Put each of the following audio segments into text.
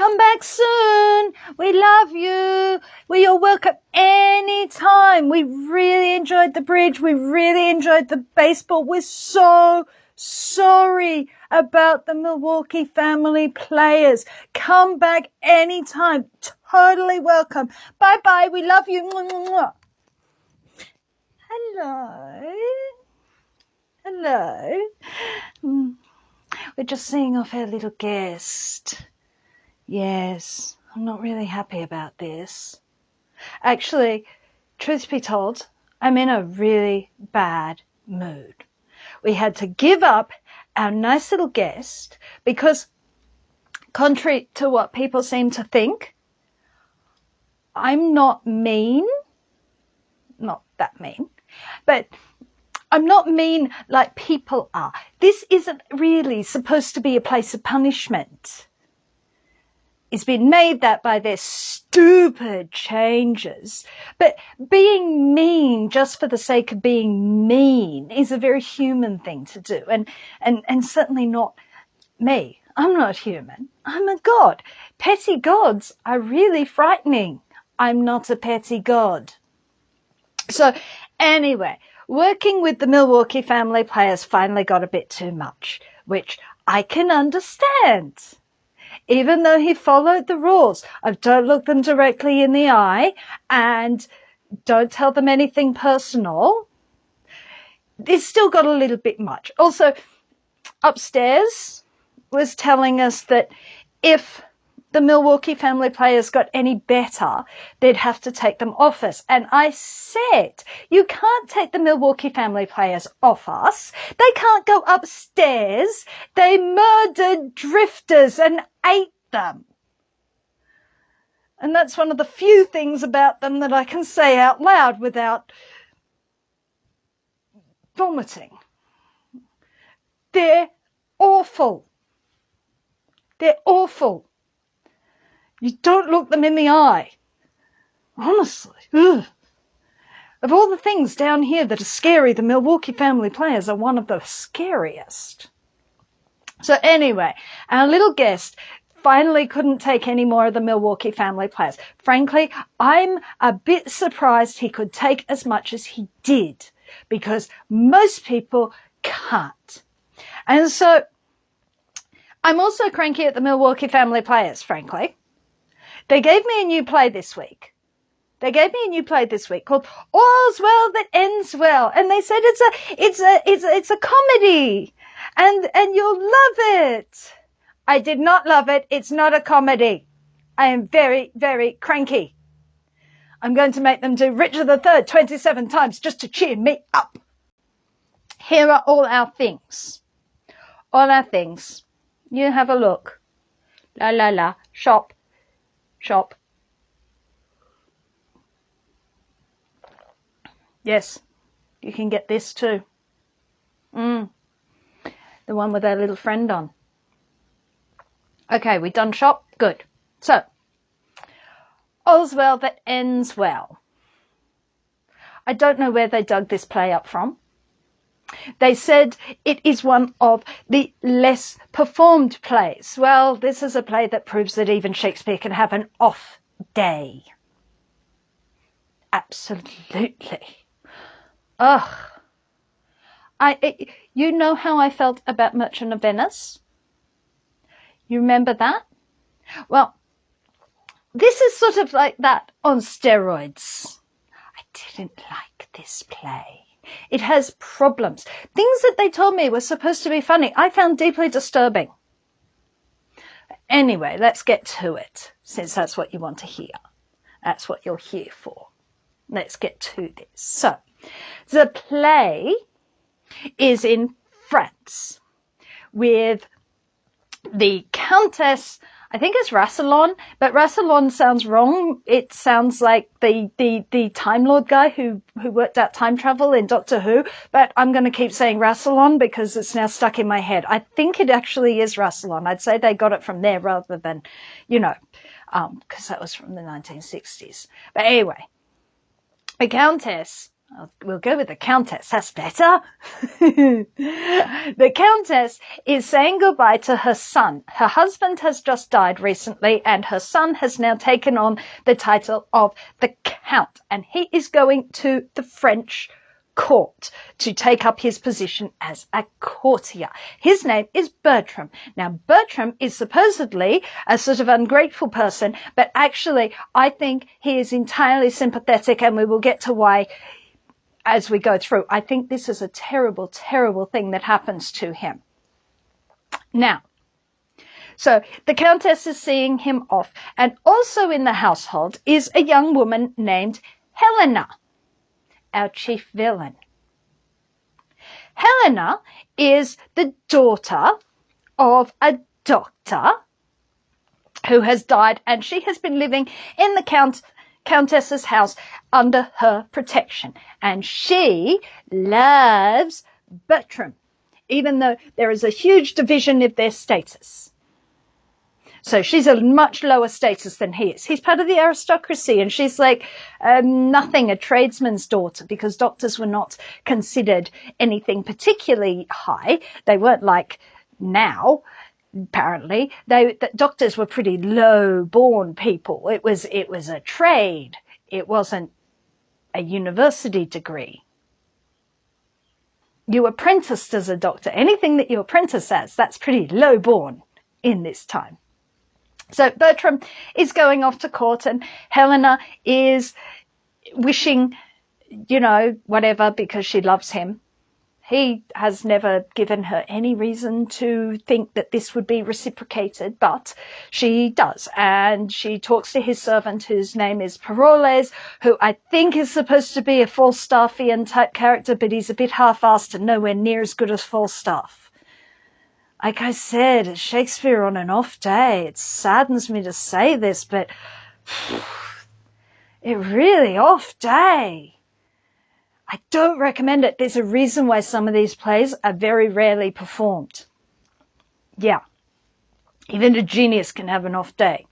Come back soon. We love you. We are welcome anytime. We really enjoyed the bridge. We really enjoyed the baseball. We're so sorry about the Milwaukee family players. Come back anytime. Totally welcome. Bye-bye. We love you. Hello. Hello. We're just seeing off our little guest. Yes, I'm not really happy about this. Actually, truth be told, I'm in a really bad mood. We had to give up our nice little guest because, contrary to what people seem to think, I'm not mean. Not that mean, but I'm not mean like people are. This isn't really supposed to be a place of punishment. It's been made that by their stupid changes. But being mean just for the sake of being mean is a very human thing to do. And certainly not me. I'm not human. I'm a god. Petty gods are really frightening. I'm not a petty god. So anyway, working with the Milwaukee family players finally got a bit too much, which I can understand. Even though he followed the rules of don't look them directly in the eye and don't tell them anything personal, this still got a little bit much. Also, upstairs was telling us that if the Milwaukee family players got any better, they'd have to take them off us. And I said, you can't take the Milwaukee family players off us. They can't go upstairs. They murdered drifters and ate them. And that's one of the few things about them that I can say out loud without vomiting. They're awful. They're awful. You don't look them in the eye. Honestly. Ugh. Of all the things down here that are scary, the Milwaukee family players are one of the scariest. So anyway, our little guest finally couldn't take any more of the Milwaukee family players. Frankly, I'm a bit surprised he could take as much as he did, because most people can't. And so I'm also cranky at the Milwaukee family players, frankly. They gave me a new play this week. Called All's Well That Ends Well. And they said it's a comedy. And you'll love it. I did not love it. It's not a comedy. I am very, very cranky. I'm going to make them do Richard III 27 times just to cheer me up. Here are all our things. All our things. You have a look. La la la. Shop. Shop. Yes, you can get this too. The one with our little friend on. Okay, we done shop? Good. So, All's Well That Ends Well. I don't know where they dug this play up from. They said it is one of the less performed plays. Well, this is a play that proves that even Shakespeare can have an off day. Absolutely. Ugh. You know how I felt about Merchant of Venice? You remember that? Well, this is sort of like that on steroids. I didn't like this play. It has problems. Things that they told me were supposed to be funny, I found deeply disturbing. Anyway, let's get to it, since that's what you want to hear. That's what you're here for. Let's get to this. So, the play is in France with the Countess, I think it's Rassilon, but Rassilon sounds wrong. It sounds like the Time Lord guy who worked out time travel in Doctor Who, but I'm going to keep saying Rassilon because it's now stuck in my head. I think it actually is Rassilon. I'd say they got it from there rather than, because that was from the 1960s. But anyway, the Countess, We'll go with the Countess. That's better. The Countess is saying goodbye to her son. Her husband has just died recently, and her son has now taken on the title of the Count, and he is going to the French court to take up his position as a courtier. His name is Bertram. Now, Bertram is supposedly a sort of ungrateful person, but actually I think he is entirely sympathetic, and we will get to why as we go through. I think this is a terrible, terrible thing that happens to him. Now, so the Countess is seeing him off, and also in the household is a young woman named Helena, our chief villain. Helena is the daughter of a doctor who has died, and she has been living in the Countess's house under her protection. And she loves Bertram, even though there is a huge division of their status. So she's a much lower status than he is. He's part of the aristocracy, and she's like nothing, a tradesman's daughter, because doctors were not considered anything particularly high. They weren't like now, apparently. Doctors were pretty low-born people. It was a trade. It wasn't a university degree. You apprenticed as a doctor. Anything that you apprentice as, that's pretty low-born in this time. So Bertram is going off to court, and Helena is wishing, whatever, because she loves him. He has never given her any reason to think that this would be reciprocated, but she does. And she talks to his servant, whose name is Paroles, who I think is supposed to be a Falstaffian type character, but he's a bit half-assed and nowhere near as good as Falstaff. Like I said, it's Shakespeare on an off day. It saddens me to say this, but it really off day. I don't recommend it. There's a reason why some of these plays are very rarely performed. Yeah. Even a genius can have an off day.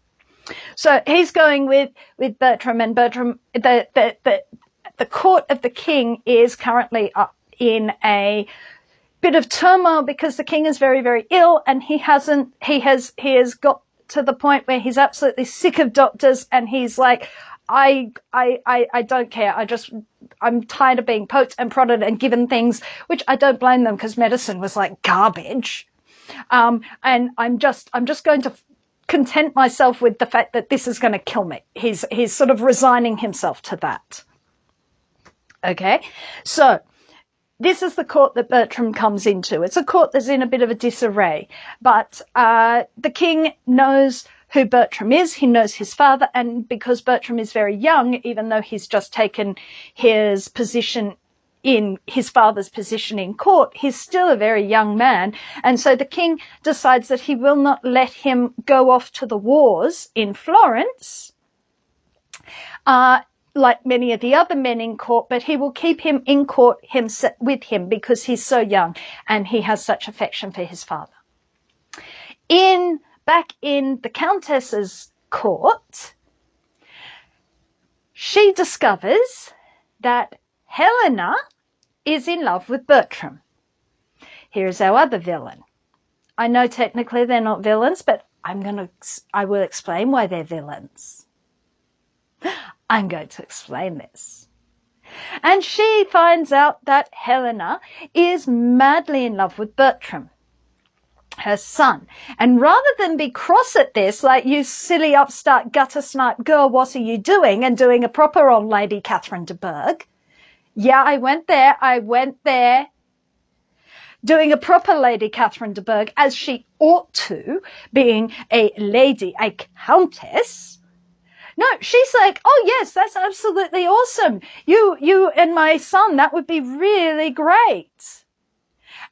So he's going with Bertram, and Bertram, the court of the king is currently up in a bit of turmoil because the king is very, very ill, and he has got to the point where he's absolutely sick of doctors, and he's like, I don't care. I'm tired of being poked and prodded and given things, which I don't blame them, because medicine was like garbage. And I'm just going to content myself with the fact that this is going to kill me. He's sort of resigning himself to that. Okay. So this is the court that Bertram comes into. It's a court that's in a bit of a disarray, but the king knows who Bertram is. He knows his father, and because Bertram is very young, even though he's just taken his position in his father's position in court, he's still a very young man. And so the king decides that he will not let him go off to the wars in Florence, like many of the other men in court, but he will keep him in court with him because he's so young and he has such affection for his father. Back in the Countess's court, she discovers that Helena is in love with Bertram. Here's our other villain. I know technically they're not villains, but I will explain why they're villains. I'm going to explain this. And she finds out that Helena is madly in love with Bertram, her son. And rather than be cross at this, like, you silly upstart gutter snipe girl, what are you doing? And doing a proper on Lady Catherine de Bourgh. Yeah, I went there. Doing a proper Lady Catherine de Bourgh, as she ought to, being a lady, a countess. No, she's like, oh yes, that's absolutely awesome. You and my son, that would be really great.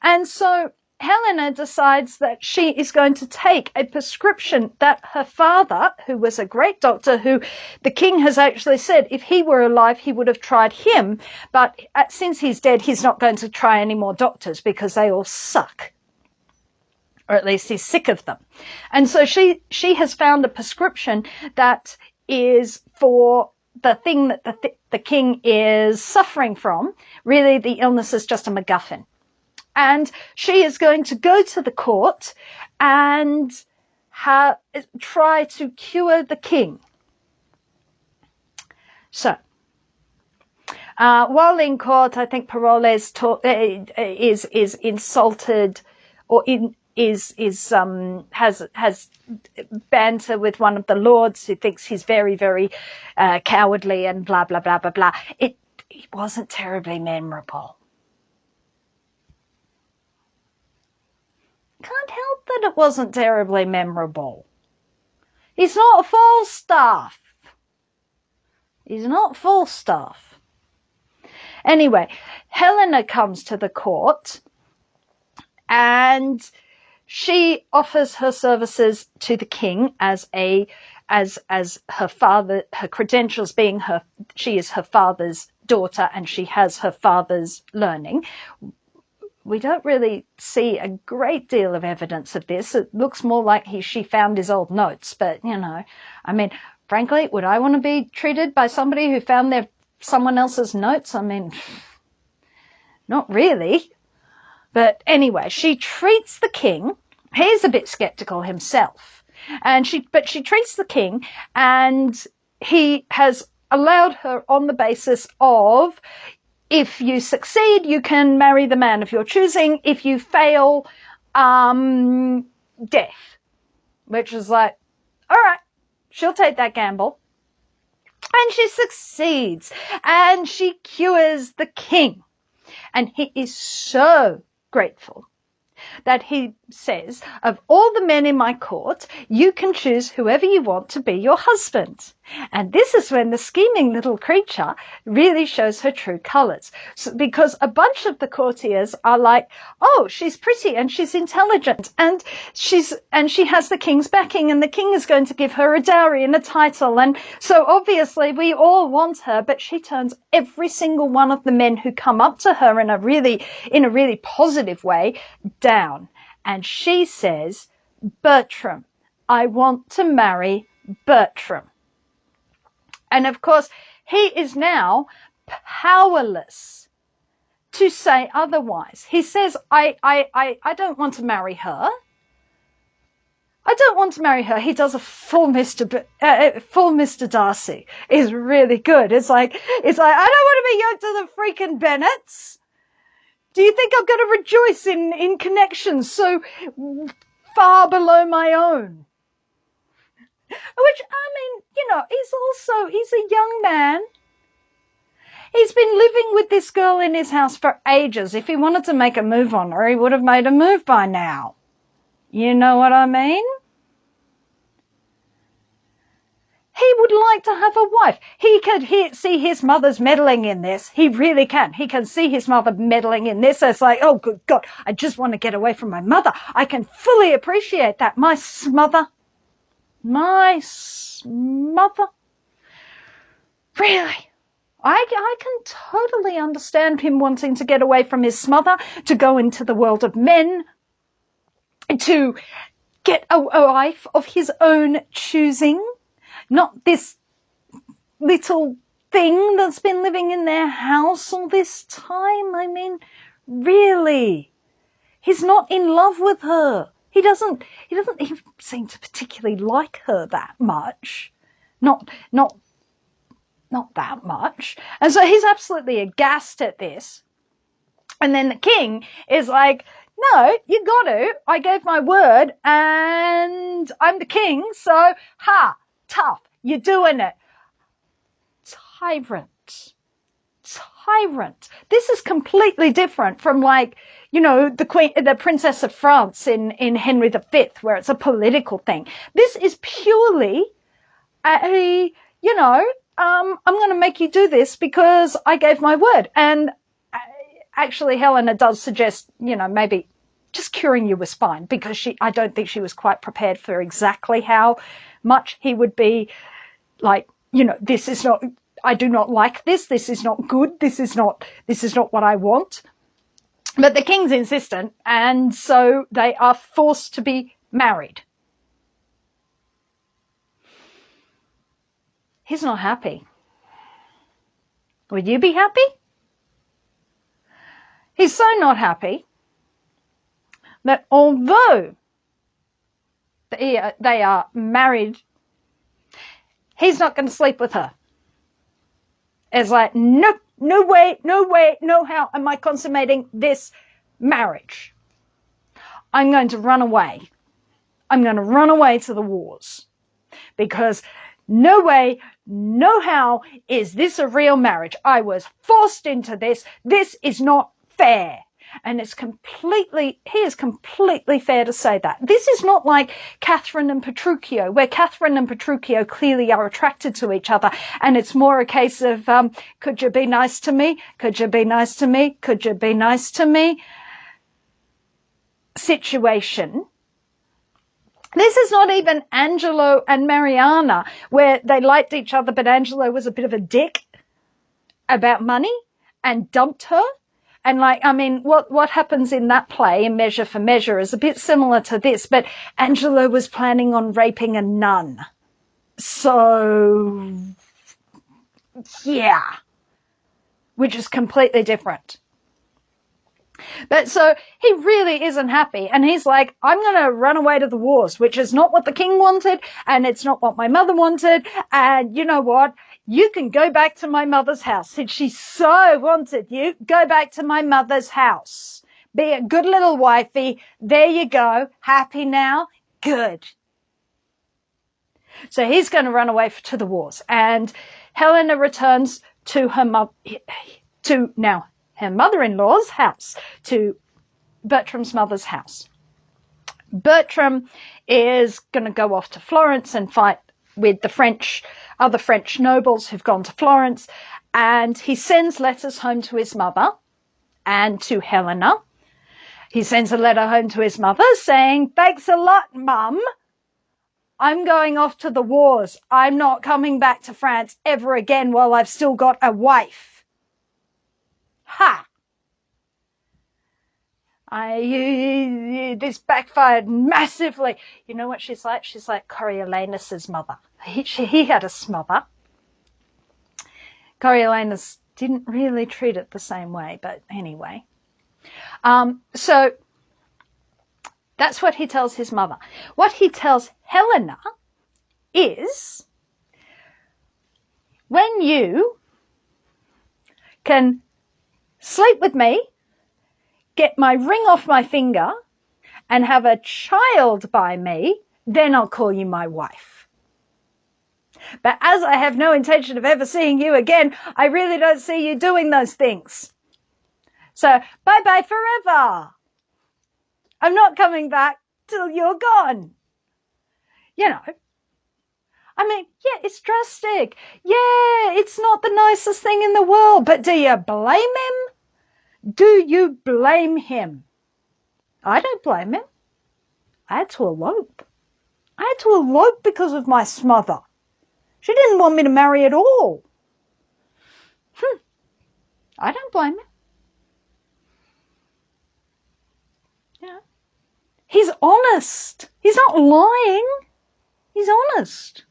And so Helena decides that she is going to take a prescription that her father, who was a great doctor, who the king has actually said if he were alive, he would have tried him. But since he's dead, he's not going to try any more doctors because they all suck. Or at least he's sick of them. And so she has found a prescription that is for the thing that the king is suffering from. Really, the illness is just a MacGuffin. And she is going to go to the court and try to cure the king. So, while in court, I think Paroles is insulted, or has banter with one of the lords who thinks he's very, very cowardly and blah blah blah blah blah. It wasn't terribly memorable. Can't help that it wasn't terribly memorable. He's not Falstaff. He's not Falstaff. Anyway, Helena comes to the court and she offers her services to the king as her father, her credentials being she is her father's daughter and she has her father's learning. We don't really see a great deal of evidence of this. It looks more like she found his old notes, but I mean, frankly, would I want to be treated by somebody who found someone else's notes? I mean, not really. But anyway, she treats the king. He's a bit skeptical himself. But she treats the king, and he has allowed her on the basis of, if you succeed, you can marry the man of your choosing. If you fail, death. Which is like, all right, she'll take that gamble. And she succeeds. And she cures the king. And he is so grateful that he says, of all the men in my court, you can choose whoever you want to be your husband. And this is when the scheming little creature really shows her true colours. So, because a bunch of the courtiers are like, oh, she's pretty and she's intelligent and she has the king's backing and the king is going to give her a dowry and a title. And so obviously we all want her, but she turns every single one of the men who come up to her in a really positive way down. And she says, Bertram, I want to marry Bertram. And of course, he is now powerless to say otherwise. He says, I don't want to marry her. I don't want to marry her. He does a full Mr. Darcy. Is really good. It's like, I don't want to be yoked to the freaking Bennets. Do you think I'm going to rejoice in connections so far below my own? Which, I mean, he's a young man. He's been living with this girl in his house for ages. If he wanted to make a move on her, he would have made a move by now. You know what I mean? He would like to have a wife. He could see his mother's meddling in this. He really can. He can see his mother meddling in this. It's like, oh, good God, I just want to get away from my mother. I can fully appreciate that. My smother. Really? I can totally understand him wanting to get away from his smother, to go into the world of men, to get a wife of his own choosing. Not this little thing that's been living in their house all this time. I mean, really. He's not in love with her. He doesn't even seem to particularly like her that much. Not that much. And so he's absolutely aghast at this. And then the king is like, no, you got to. I gave my word and I'm the king. So, tough. You're doing it. Tyrant. This is completely different from, like, the Princess of France in Henry V, where it's a political thing. This is purely I'm going to make you do this because I gave my word. And actually, Helena does suggest, maybe just curing you was fine, because I don't think she was quite prepared for exactly how much he would be like, this is not, I do not like this. This is not good. This is not what I want. But the king's insistent, and so they are forced to be married. He's not happy. Would you be happy? He's so not happy that although they are married, he's not going to sleep with her. It's like, nope, no way, no how am I consummating this marriage. I'm going to run away. I'm going to run away to the wars because no way, no how is this a real marriage. I was forced into this. This is not fair. And he is completely fair to say that. This is not like Catherine and Petruchio, where Catherine and Petruchio clearly are attracted to each other. And it's more a case of, could you be nice to me? Could you be nice to me? Could you be nice to me? Situation. This is not even Angelo and Mariana, where they liked each other, but Angelo was a bit of a dick about money and dumped her. And what happens in that play, in Measure for Measure, is a bit similar to this, but Angelo was planning on raping a nun. So, yeah, which is completely different. But so he really isn't happy. And he's like, I'm going to run away to the wars, which is not what the king wanted. And it's not what my mother wanted. And you know what? You can go back to my mother's house. Since she so wanted you, go back to my mother's house. Be a good little wifey. There you go. Happy now? Good. So he's going to run away to the wars. And Helena returns to her mother-in-law's house, to Bertram's mother's house. Bertram is going to go off to Florence and fight with the other French nobles who've gone to Florence, and he sends letters home to his mother and to Helena. He sends a letter home to his mother saying, thanks a lot, Mum. I'm going off to the wars. I'm not coming back to France ever again while I've still got a wife. Ha! This backfired massively. You know what she's like? She's like Coriolanus's mother. He had a smother. Coriolanus didn't really treat it the same way, but anyway. So that's what he tells his mother. What he tells Helena is, when you can sleep with me, get my ring off my finger, and have a child by me, then I'll call you my wife. But as I have no intention of ever seeing you again, I really don't see you doing those things. So, bye-bye forever. I'm not coming back till you're gone. You know. I mean, yeah, it's drastic. Yeah, it's not the nicest thing in the world, but do you blame him? Do you blame him? I don't blame him. I had to elope. I had to elope because of my smother. She didn't want me to marry at all. I don't blame him. Yeah. He's honest. He's not lying. He's honest.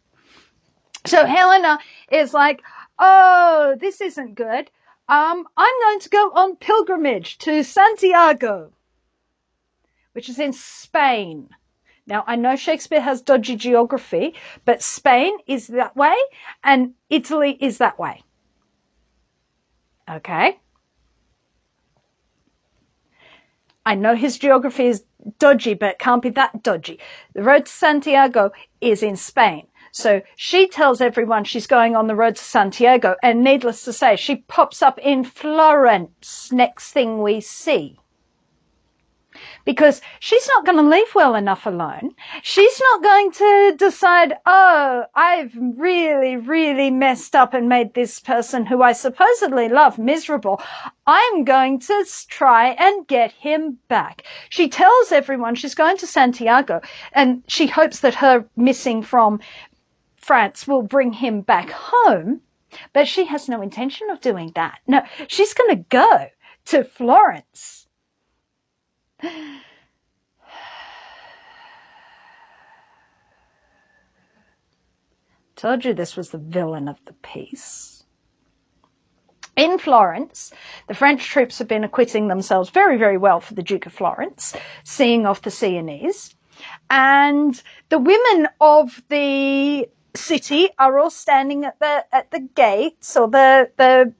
So Helena is like, oh, this isn't good. I'm going to go on pilgrimage to Santiago, which is in Spain. Now, I know Shakespeare has dodgy geography, but Spain is that way and Italy is that way. Okay? I know his geography is dodgy, but it can't be that dodgy. The road to Santiago is in Spain. So she tells everyone she's going on the road to Santiago, and needless to say, she pops up in Florence, next thing we see. Because she's not going to leave well enough alone. She's not going to decide, oh, I've really, really messed up and made this person who I supposedly love miserable. I'm going to try and get him back. She tells everyone she's going to Santiago, and she hopes that her missing from France will bring him back home, but she has no intention of doing that. No, she's going to go to Florence. Told you this was the villain of the piece. In Florence, the French troops have been acquitting themselves very, very well for the Duke of Florence, seeing off the Sienese. And the women of the city are all standing at the gates or the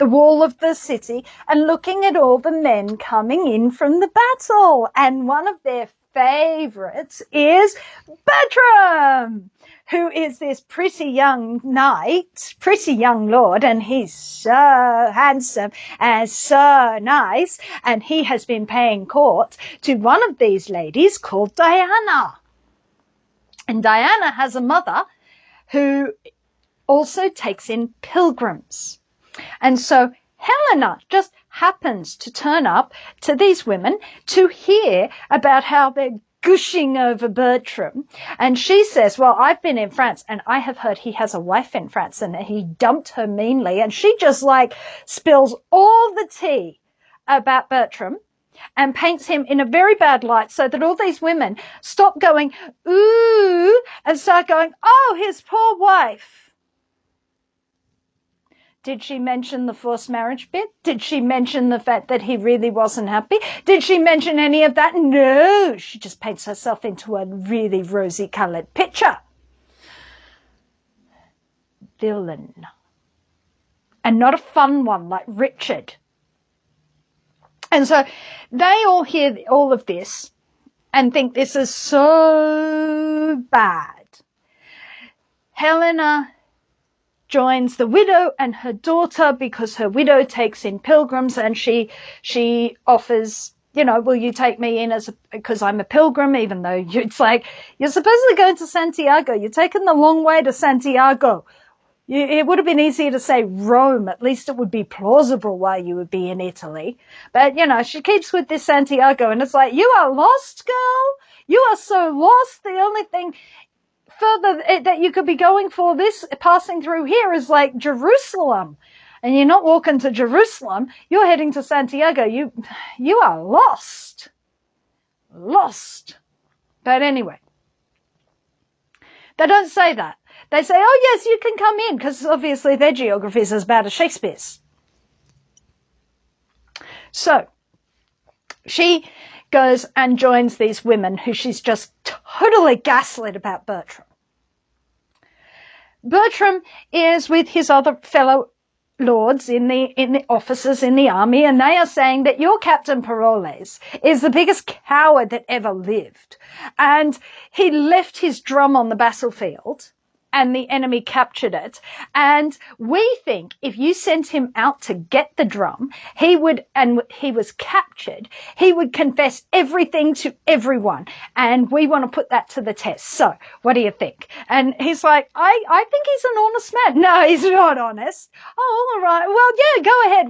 wall of the city and looking at all the men coming in from the battle. And one of their favorites is Bertram, who is this pretty young knight, pretty young lord, and he's so handsome and so nice, and he has been paying court to one of these ladies called Diana. And Diana has a mother who also takes in pilgrims. And so Helena just happens to turn up to these women to hear about how they're gushing over Bertram. And she says, well, I've been in France and I have heard he has a wife in France and he dumped her meanly. And she just like spills all the tea about Bertram and paints him in a very bad light so that all these women stop going, ooh, and start going, oh, his poor wife. Did she mention the forced marriage bit? Did she mention the fact that he really wasn't happy? Did she mention any of that? No, she just paints herself into a really rosy-coloured picture. Villain. And not a fun one like Richard. And so they all hear all of this and think this is so bad. Helena joins the widow and her daughter because her widow takes in pilgrims, and she offers, you know, will you take me in because I'm a pilgrim, even though it's like, you're supposedly going to Santiago. You're taking the long way to Santiago. It would have been easier to say Rome. At least it would be plausible why you would be in Italy. But, you know, she keeps with this Santiago, and it's like, you are lost, girl. You are so lost. The only thing further that you could be going for this passing through here is like Jerusalem, and you're not walking to Jerusalem, you're heading to Santiago. You are lost. But anyway, they don't say that. They say, oh yes, you can come in, because obviously their geography is as bad as Shakespeare's. So she goes and joins these women who she's just totally gaslit about Bertram. Bertram is with his other fellow lords in the officers in the army, and they are saying that your Captain Paroles is the biggest coward that ever lived. And he left his drum on the battlefield, and the enemy captured it. And we think if you sent him out to get the drum, he was captured, he would confess everything to everyone. And we want to put that to the test. So what do you think? And he's like, I think he's an honest man. No, he's not honest. Oh, all right. Well, yeah, go ahead.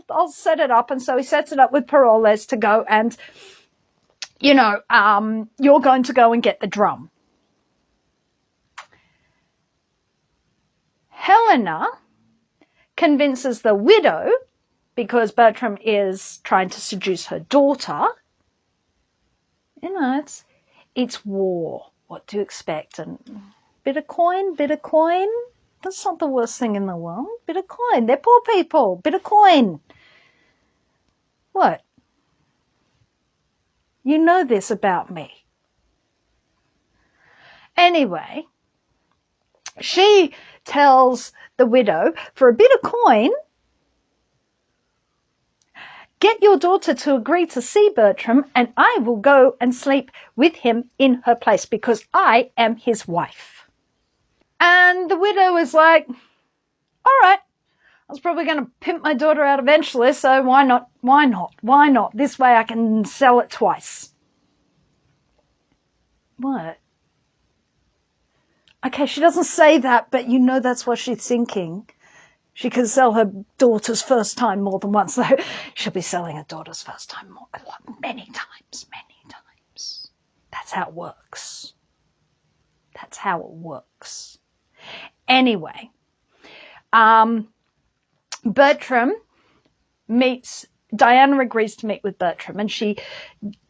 I'll set it up. And so he sets it up with Paroles to go and, you know, you're going to go and get the drum. Helena convinces the widow, because Bertram is trying to seduce her daughter. You know, it's war. What do you expect? And bit of coin. That's not the worst thing in the world. Bit of coin. They're poor people. Bit of coin. What? You know this about me. Anyway, she tells the widow, for a bit of coin, get your daughter to agree to see Bertram, and I will go and sleep with him in her place because I am his wife. And the widow is like, all right, I was probably going to pimp my daughter out eventually, so why not? This way I can sell it twice. What? Okay, she doesn't say that, but you know that's what she's thinking. She can sell her daughter's first time more than once. So she'll be selling her daughter's first time many times. That's how it works. Anyway, Bertram meets, Diana agrees to meet with Bertram, and she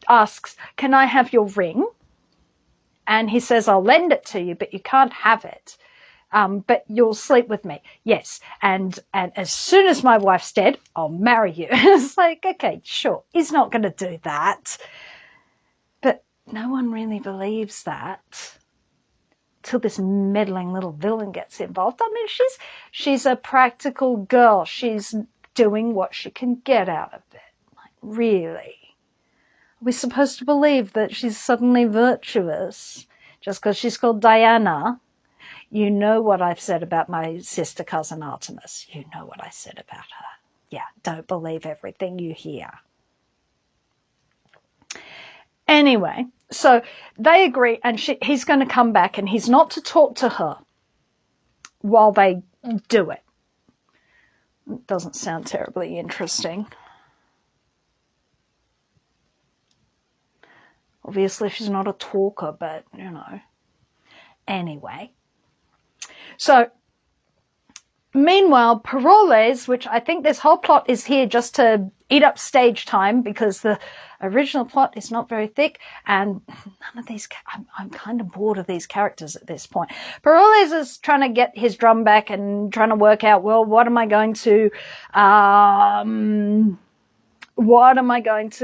asks, can I have your ring? And he says, I'll lend it to you, but you can't have it. but you'll sleep with me. Yes. And as soon as my wife's dead, I'll marry you. It's like, okay, sure. He's not going to do that. But no one really believes that till this meddling little villain gets involved. I mean, she's a practical girl. She's doing what she can get out of it. Like, really? Are we supposed to believe that she's suddenly virtuous just because she's called Diana? You know what I've said about my sister cousin Artemis. You know what I said about her. Yeah, don't believe everything you hear. Anyway, so they agree, and he's going to come back, and he's not to talk to her while they do it. It doesn't sound terribly interesting. Obviously, she's not a talker, but, you know. Anyway. So, meanwhile, Paroles, which I think this whole plot is here just to eat up stage time because the original plot is not very thick, and none of these, I'm kind of bored of these characters at this point. Paroles is trying to get his drum back and trying to work out, well, what am I going to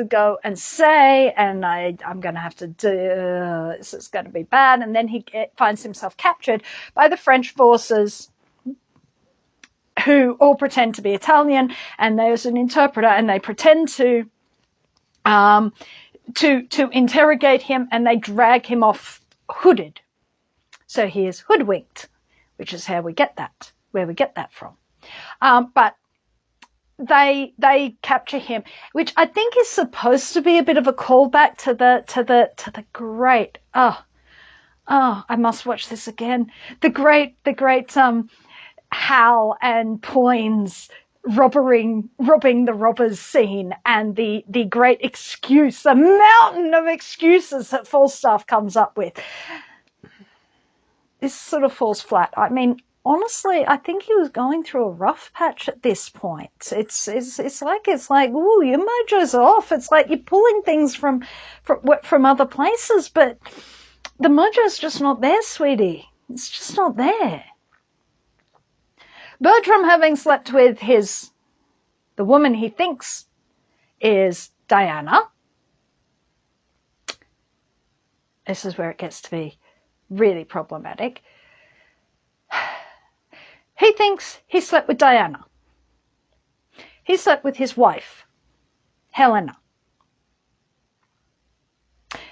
go and say? And I'm going to have to do, this is going to be bad. And then he finds himself captured by the French forces, who all pretend to be Italian, and there's an interpreter, and they pretend to interrogate him, and they drag him off hooded. So he is hoodwinked, which is where we get that from. But they capture him, which I think is supposed to be a bit of a callback to the great, I must watch this again. The great Hal and Poins robbing the robbers scene, and the great excuse, the mountain of excuses that Falstaff comes up with. This sort of falls flat. I mean, honestly, I think he was going through a rough patch at this point. It's like, ooh, your mojo's off. It's like you're pulling things from other places, but the mojo's just not there, sweetie. It's just not there. Bertram, having slept with the woman he thinks is Diana. This is where it gets to be really problematic. He thinks he slept with Diana. He slept with his wife, Helena.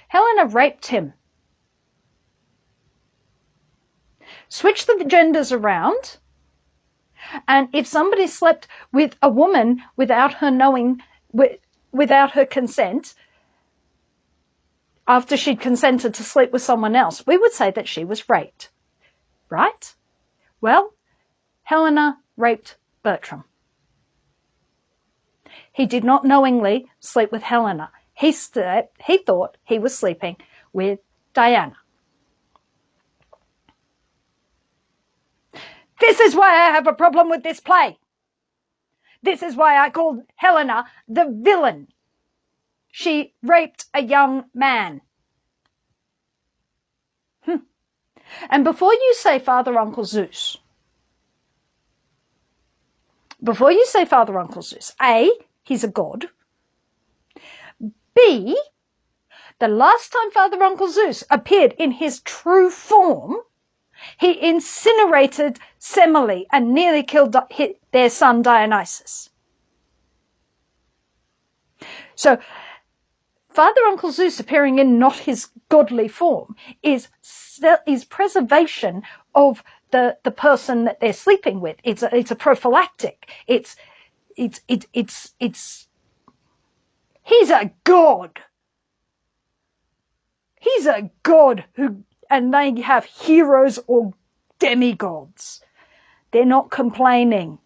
Helena raped him. Switch the genders around. And if somebody slept with a woman without her knowing, without her consent, after she'd consented to sleep with someone else, we would say that she was raped. Right? Well, Helena raped Bertram. He did not knowingly sleep with Helena. He thought he was sleeping with Diana. This is why I have a problem with this play. This is why I called Helena the villain. She raped a young man. And before you say Father Uncle Zeus, A, he's a god. B, the last time Father Uncle Zeus appeared in his true form, he incinerated Semele and nearly killed their son Dionysus. So, Father Uncle Zeus appearing in not his godly form is preservation of the person that they're sleeping with. It's a prophylactic. He's a god. He's a god and they have heroes or demigods. They're not complaining.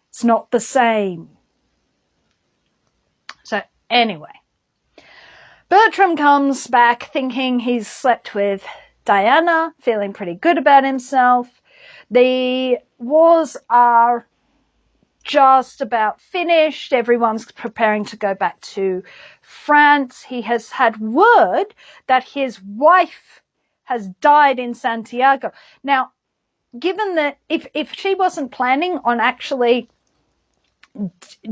It's not the same. So anyway, Bertram comes back thinking he's slept with Diana, feeling pretty good about himself. The wars are just about finished. Everyone's preparing to go back to France. He has had word that his wife has died in Santiago. Now, given that if she wasn't planning on actually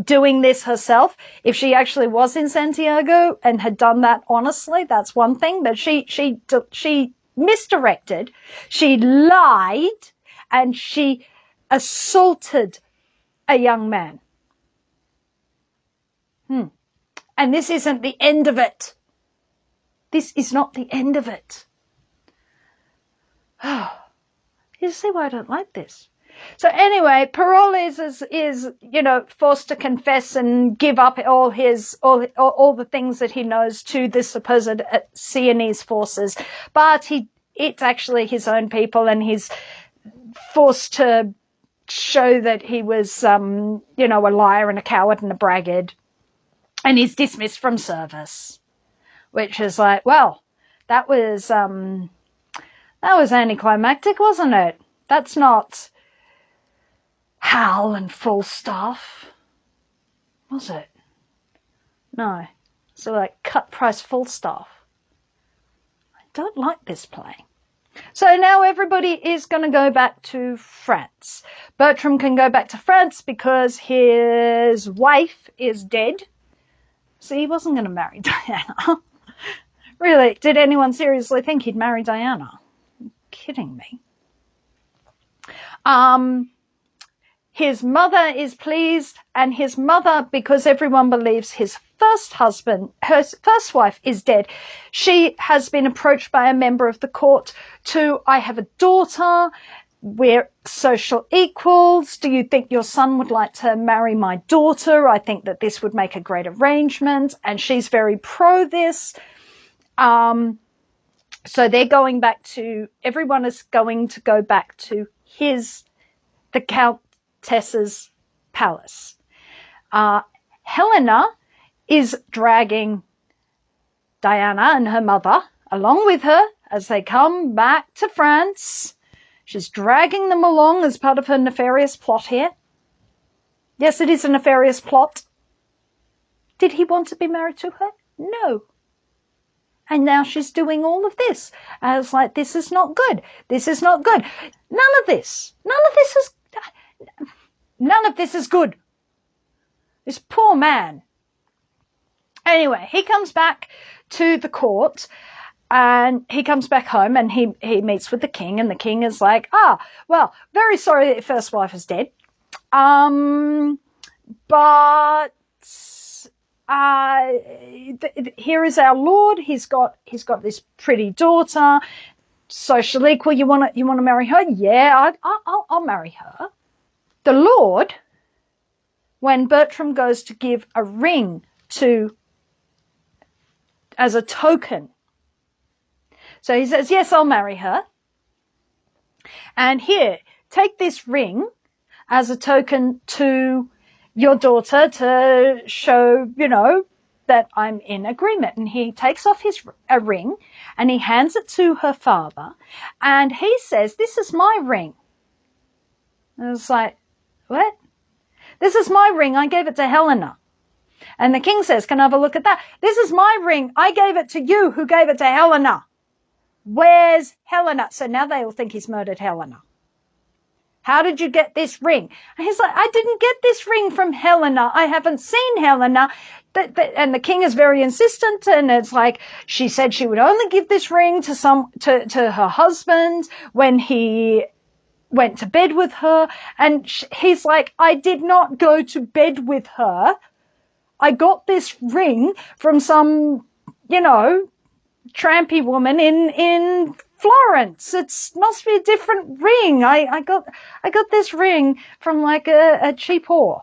doing this herself, if she actually was in Santiago and had done that honestly, that's one thing. But she misdirected, she lied, and she assaulted a young man. And this isn't the end of it. This is not the end of it. You see why I don't like this. So anyway, Perol is forced to confess and give up all the things that he knows to the supposed Sienese forces, but it's actually his own people, and he's forced to show that he was a liar and a coward and a braggart, and he's dismissed from service, which is like, well, that was anticlimactic, wasn't it? That's not Hal and Falstaff, was it? No. So like cut price Falstaff. I don't like this play. So now everybody is going to go back to France. Bertram can go back to France because his wife is dead. So he wasn't going to marry Diana. Really, did anyone seriously think he'd marry Diana? Are you kidding me? His mother is pleased, and his mother, because everyone believes his first husband, her first wife is dead, she has been approached by a member of the court I have a daughter, we're social equals, do you think your son would like to marry my daughter? I think that this would make a great arrangement, and she's very pro this. So they're going back to, everyone is going to go back to the Countess's palace. Helena is dragging Diana and her mother along with her as they come back to France. She's dragging them along as part of her nefarious plot here. Yes, it is a nefarious plot. Did he want to be married to her? No. And now she's doing all of this. I was like, this is not good. This is not good. None of this is good. This poor man. Anyway, he comes back to the court, and he comes back home, and he meets with the king, and the king is like, well, very sorry that your first wife is dead. But here is our lord. He's got this pretty daughter, social equal. You want to marry her? Yeah, I'll marry her. The lord, when Bertram goes to give a ring as a token, so he says, yes, I'll marry her. And here, take this ring as a token to your daughter to show, that I'm in agreement. And he takes off a ring and he hands it to her father. And he says, this is my ring. And it's like, what? This is my ring. I gave it to Helena. And the king says, can I have a look at that? This is my ring. I gave it to you who gave it to Helena. Where's Helena? So now they all think he's murdered Helena. How did you get this ring? And he's like, I didn't get this ring from Helena. I haven't seen Helena. And the king is very insistent, and it's like, she said she would only give this ring to her husband when he went to bed with her. And he's like, I did not go to bed with her. I got this ring from some, trampy woman in Florence. It must be a different ring. I got this ring from like a cheap whore.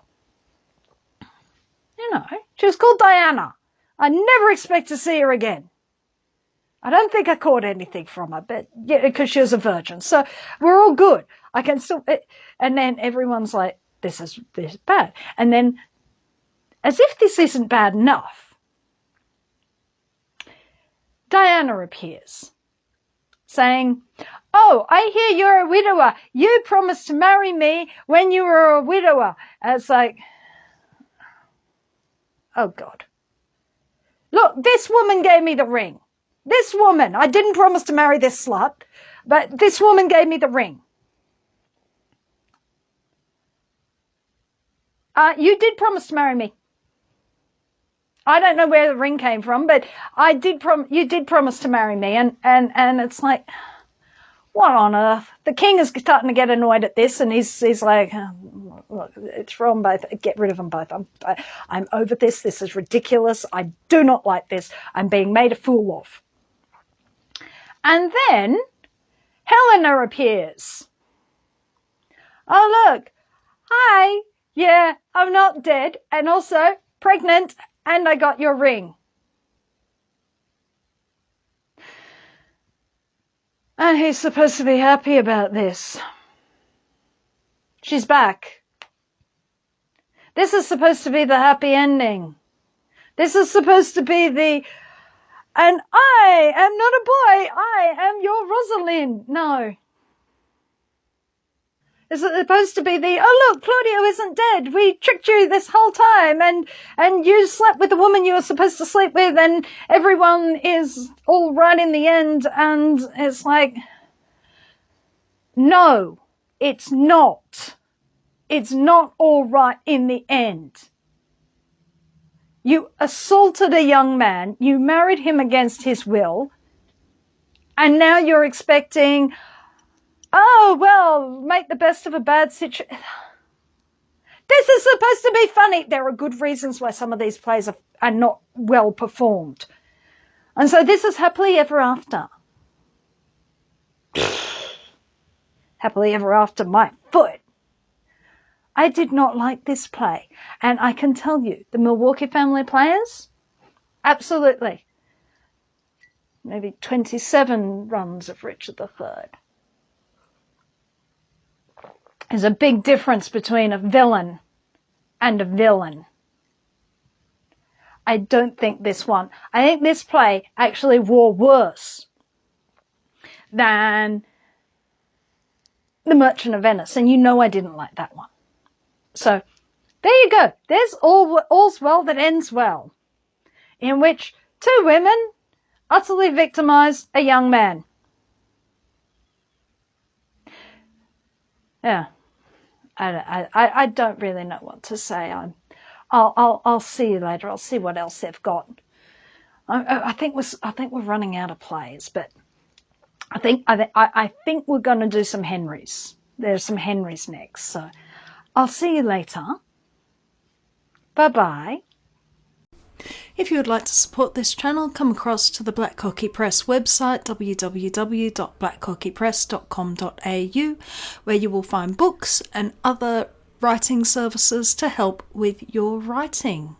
She was called Diana. I never expect to see her again. I don't think I caught anything from her, but yeah, because she was a virgin. So we're all good. I can still, and then everyone's like, this is bad. And then, as if this isn't bad enough, Diana appears, saying, oh, I hear you're a widower. You promised to marry me when you were a widower. And it's like, oh, God. Look, this woman gave me the ring. This woman, I didn't promise to marry this slut, but this woman gave me the ring. You did promise to marry me. I don't know where the ring came from, but you did promise to marry me. And it's like, what on earth? The king is starting to get annoyed at this, and he's like, oh, look, it's wrong both. Get rid of them both. I'm over this. This is ridiculous. I do not like this. I'm being made a fool of. And then Helena appears. Oh, look. Hi. Yeah, I'm not dead. And also pregnant. And I got your ring. And he's supposed to be happy about this. She's back. This is supposed to be the happy ending. This is supposed to be and I am not a boy. I am your Rosalind. No. Is it supposed to be oh look, Claudio isn't dead. We tricked you this whole time and you slept with the woman you were supposed to sleep with and everyone is all right in the end, and it's like, no, it's not. It's not all right in the end. You assaulted a young man, you married him against his will, and now you're expecting, oh, well, make the best of a bad situation. This is supposed to be funny. There are good reasons why some of these plays are not well performed. And so this is happily ever after. Happily ever after, my foot. I did not like this play. And I can tell you, the Milwaukee Family Players, absolutely. Maybe 27 runs of Richard III. There's a big difference between a villain and a villain. I don't think this one. I think this play actually wore worse than The Merchant of Venice. And you know I didn't like that one. So there you go. There's All's Well That Ends Well, in which two women utterly victimize a young man. Yeah. I don't really know what to say. I'll see you later. I'll see what else they've got. I think we're running out of plays, but I think we're going to do some Henrys. There's some Henrys next, so I'll see you later. Bye bye. If you would like to support this channel, come across to the Black Cockie Press website, www.blackcockiepress.com.au, where you will find books and other writing services to help with your writing.